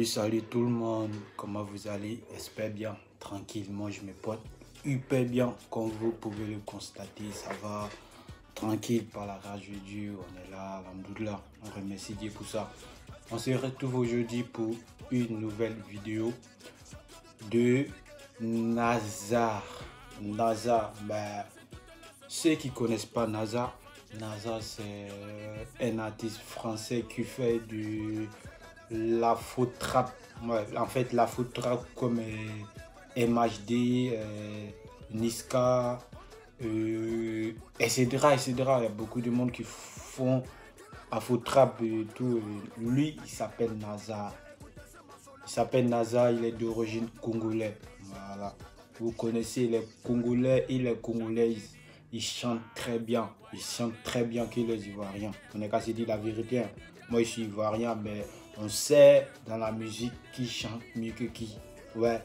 Salut tout le monde, comment vous allez? J'espère bien, tranquillement, je me porte hyper bien, comme vous pouvez le constater, ça va tranquille par la grâce de Dieu, on est là, alhamdoulilah, on remercie Dieu pour ça. On se retrouve aujourd'hui pour une nouvelle vidéo de Nazar. Nazar, ceux qui connaissent pas Nazar, c'est un artiste français qui fait du l'afro-trap, en fait l'afro-trap comme MHD, Niska, etc., etc. Il y a beaucoup de monde qui font afro-trap et tout. Lui, il s'appelle Nazar. Il est d'origine congolaise. Voilà. Vous connaissez les Congolais et les Congolais, ils chantent très bien. Ils chantent très bien que les Ivoiriens. On n'est qu'à se dire la vérité. Hein. Moi, je suis Ivoirien, mais on sait dans la musique qui chante mieux que qui. Ouais.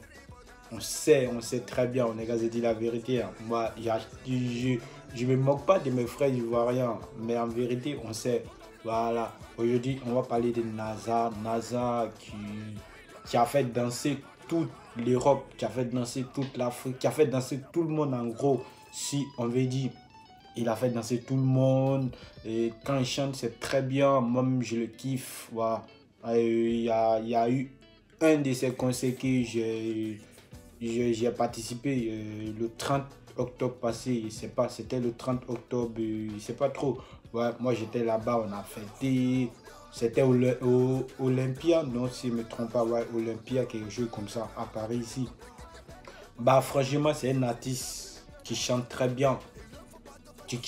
On sait très bien. On n'est qu'à se dire la vérité. Hein. Moi, je me moque pas de mes frères Ivoiriens, mais en vérité, on sait. Voilà. Aujourd'hui, on va parler de Nazar. Nazar qui a fait danser toute l'Europe, qui a fait danser toute l'Afrique, qui a fait danser tout le monde en gros. Si on veut dire, il a fait danser tout le monde. Et quand il chante, c'est très bien. Moi-même, je le kiffe. Voilà. Il y a eu un de ces concerts que j'ai participé le 30 octobre passé. Je sais pas, c'était le 30 octobre, je sais pas trop. Ouais, moi, j'étais là-bas, on a fêté. C'était Olympia, non, si je ne me trompe pas, ouais, Olympia, quelque chose comme ça, à Paris, ici. Franchement, c'est un artiste qui chante très bien, qui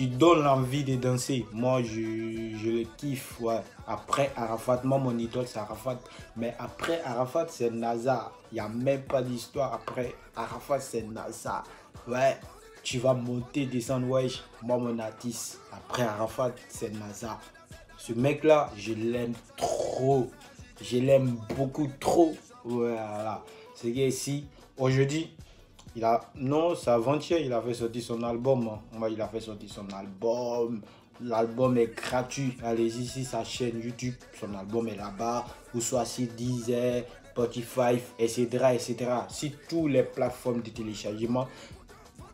donne l'envie de danser. Moi, je le kiffe, ouais. Après Arafat, moi, mon idole, c'est Arafat. Mais après Arafat, c'est Nazar. Il n'y a même pas d'histoire. Après Arafat, c'est Nazar. Ouais. Tu vas monter, descendre, ouais, moi mon artiste, après Arafat, c'est Nazar. Ce mec-là, je l'aime trop. Je l'aime beaucoup trop. Voilà. C'est que ici, aujourd'hui, non, c'est avant-hier, il a fait sortir son album. Moi, il a fait sortir son album. L'album est gratuit. Allez-y sur sa chaîne YouTube. Son album est là-bas. Ou soit sur Deezer, Spotify, etc., etc. Sur toutes les plateformes de téléchargement.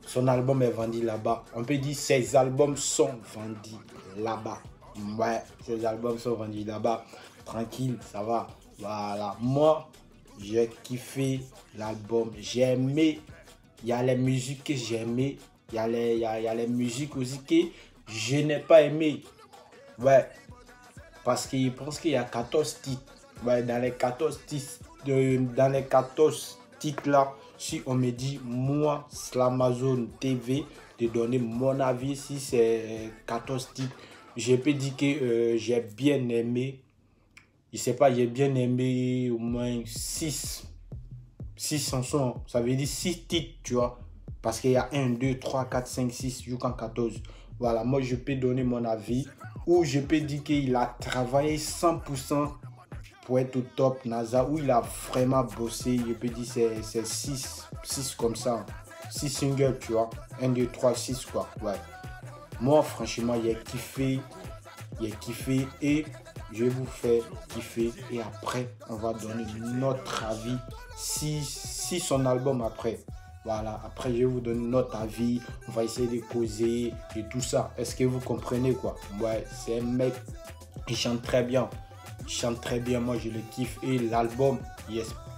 Son album est vendu là-bas. On peut dire ses albums sont vendus là-bas. Ouais, ses albums sont vendus là-bas. Tranquille, ça va. Voilà. Moi, j'ai kiffé l'album. J'ai aimé. Il y a les musiques que j'ai aimées. Il y a les musiques aussi que je n'ai pas aimé. Ouais. Parce que je pense qu'il y a 14 titres. Ouais, dans les 14 titres là, si on me dit, moi, Slamazone TV, de donner mon avis si c'est 14 titres, je peux dire que j'ai bien aimé. Je sais pas, j'ai bien aimé au moins 6 chansons. Ça veut dire 6 titres, tu vois. Parce qu'il y a 1, 2, 3, 4, 5, 6, jusqu'en 14. Voilà, moi je peux donner mon avis. Ou je peux dire qu'il a travaillé 100% pour être au top, Nazar, où il a vraiment bossé. Je peux dire c'est 6 comme ça. 6 singles, tu vois. 1, 2, 3, 6 quoi. Ouais. Moi, franchement, j'ai kiffé et je vais vous faire kiffer. Et après, on va donner notre avis si son album après. Voilà, après je vais vous donner notre avis, on va essayer de causer et tout ça. Est-ce que vous comprenez quoi? Ouais, c'est un mec qui chante très bien. Il chante très bien, moi je le kiffe. Et l'album,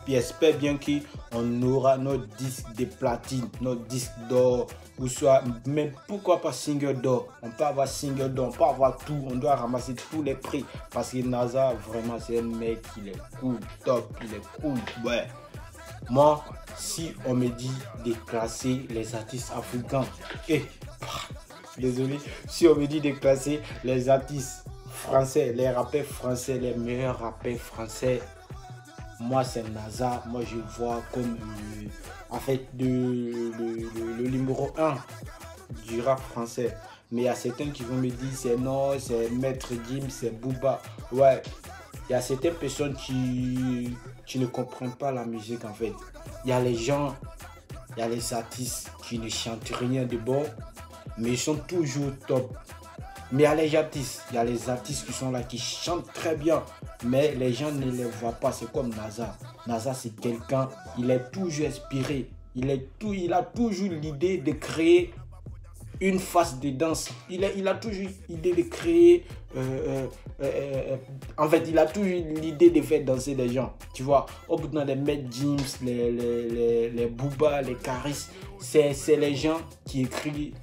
j'espère bien qu'on aura notre disque de platine, notre disque d'or, ou soit même pourquoi pas single d'or. On peut avoir single d'or, on peut avoir tout, on doit ramasser tous les prix. Parce que Nazar, vraiment c'est un mec, il est cool, top, il est cool, ouais. Moi, si on me dit de classer les artistes africains, désolé, si on me dit de classer les artistes français, les rappeurs français, les meilleurs rappeurs français, moi c'est Nazar. Moi je vois comme en fait le numéro 1 du rap français. Mais il y a certains qui vont me dire c'est non, c'est Maître Gims, c'est Booba. Ouais, il y a certaines personnes qui ne comprennent pas la musique en fait. Il y a les gens, il y a les artistes qui ne chantent rien de bon, mais ils sont toujours top. Mais il y a les artistes qui sont là, qui chantent très bien, mais les gens ne les voient pas. C'est comme Naza. Naza, c'est quelqu'un, il est toujours inspiré. Il a toujours l'idée de créer une phase de danse. Il a toujours l'idée de créer... en fait, il a toujours l'idée de faire danser des gens. Tu vois, au bout de les Maître Gims, les Booba, les Caris, c'est les gens qui écrivent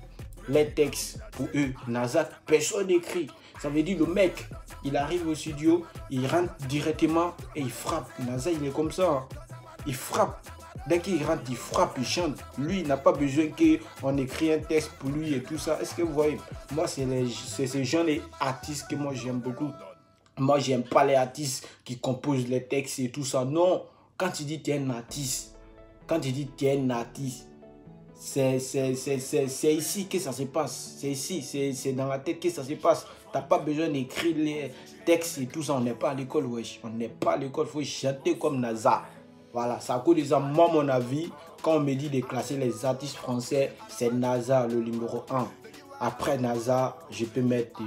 les textes pour eux. Naza, personne n'écrit. Ça veut dire le mec, il arrive au studio, il rentre directement et il frappe. Naza, il est comme ça. Hein. Il frappe. Dès qu'il rentre, il frappe, il chante. Lui, il n'a pas besoin qu'on écrit un texte pour lui et tout ça. Est-ce que vous voyez? Moi, c'est ces jeunes artistes que moi, j'aime beaucoup. Moi, j'aime pas les artistes qui composent les textes et tout ça. Non. Quand tu dis que tu es un artiste, c'est ici que ça se passe. C'est ici, c'est dans la tête que ça se passe. Tu n'as pas besoin d'écrire les textes et tout ça. On n'est pas à l'école, wesh. On n'est pas à l'école. Il faut chanter comme Naza. Voilà, ça cause de ça. Moi, mon avis, quand on me dit de classer les artistes français, c'est Naza le numéro 1. Après Naza, je peux mettre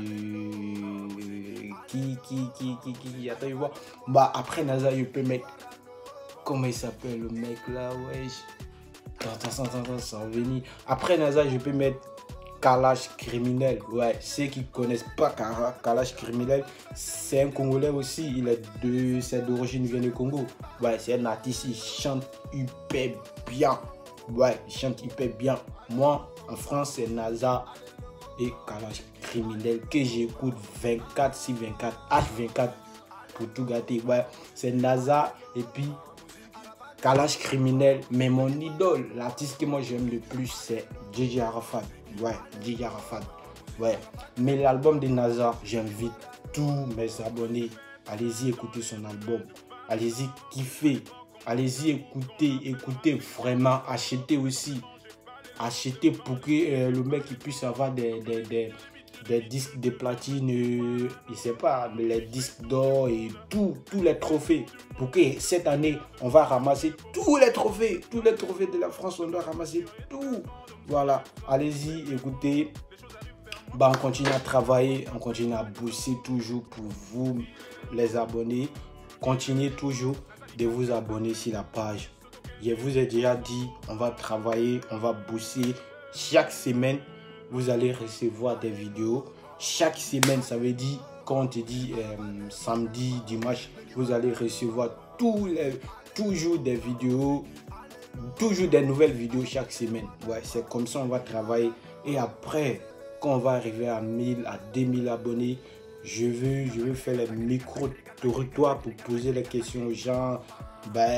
attends, je vois. Bah, après Naza, je peux mettre, comment il s'appelle le mec là, wesh. Attends, ça va venir. Après Naza, je peux mettre Kalash Criminel. Ouais, ceux qui ne connaissent pas Kalash Criminel, c'est un Congolais aussi. C'est d'origine, il vient du Congo. Ouais, c'est un artiste, il chante hyper bien. Ouais, il chante hyper bien. Moi, en France, c'est Naza et Kalash Criminel que j'écoute 24 sur 24, H24 pour tout gâter. Ouais, c'est Naza et puis Kalash Criminel. Mais mon idole, l'artiste que moi j'aime le plus, c'est DJ Arafat. Ouais, DJ Arafat. Ouais. Mais l'album de Naza, j'invite tous mes abonnés. Allez-y écouter son album. Allez-y kiffer. Allez-y écouter vraiment. Achetez aussi. Achetez pour que le mec il puisse avoir des disques de platine, je sais pas, les disques d'or et tous les trophées. Pour que cette année, on va ramasser tous les trophées de la France, on doit ramasser tout. Voilà, allez-y, écoutez. Bah, on continue à travailler, on continue à bosser toujours pour vous, les abonnés. Continuez toujours de vous abonner sur la page. Je vous ai déjà dit, on va travailler, on va bosser. Chaque semaine, vous allez recevoir des vidéos. Chaque semaine, ça veut dire, quand on te dit samedi, dimanche, vous allez recevoir toujours des vidéos, toujours des nouvelles vidéos chaque semaine. Ouais, c'est comme ça on va travailler. Et après, quand on va arriver à 1000, à 2000 abonnés, je veux faire les micro-territoires pour poser les questions aux gens,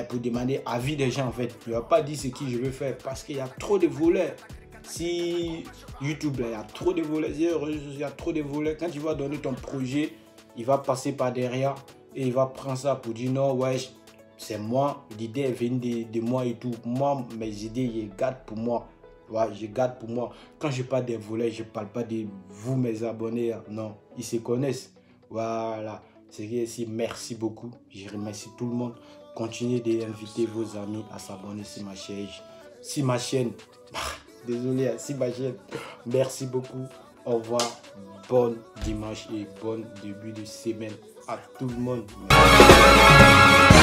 pour demander avis des gens en fait. Je ne vais pas dire ce que je veux faire parce qu'il y a trop de voleurs. Si YouTube, là, il y a trop de voleurs, il y a trop de voleurs. Quand tu vas donner ton projet, il va passer par derrière et il va prendre ça pour dire non, ouais, c'est moi, l'idée est venue de moi et tout. Moi, mes idées, je garde pour moi. Ouais, je garde pour moi. Quand je parle des voleurs, je ne parle pas de vous, mes abonnés. Non, ils se connaissent. Voilà. C'est ici. Merci beaucoup. Je remercie tout le monde. Continuez d'inviter vos amis à s'abonner sur ma chaîne. Si ma chaîne. Désolé, si ma chaîne. Merci beaucoup. Au revoir. Bon dimanche et bon début de semaine à tout le monde. Merci.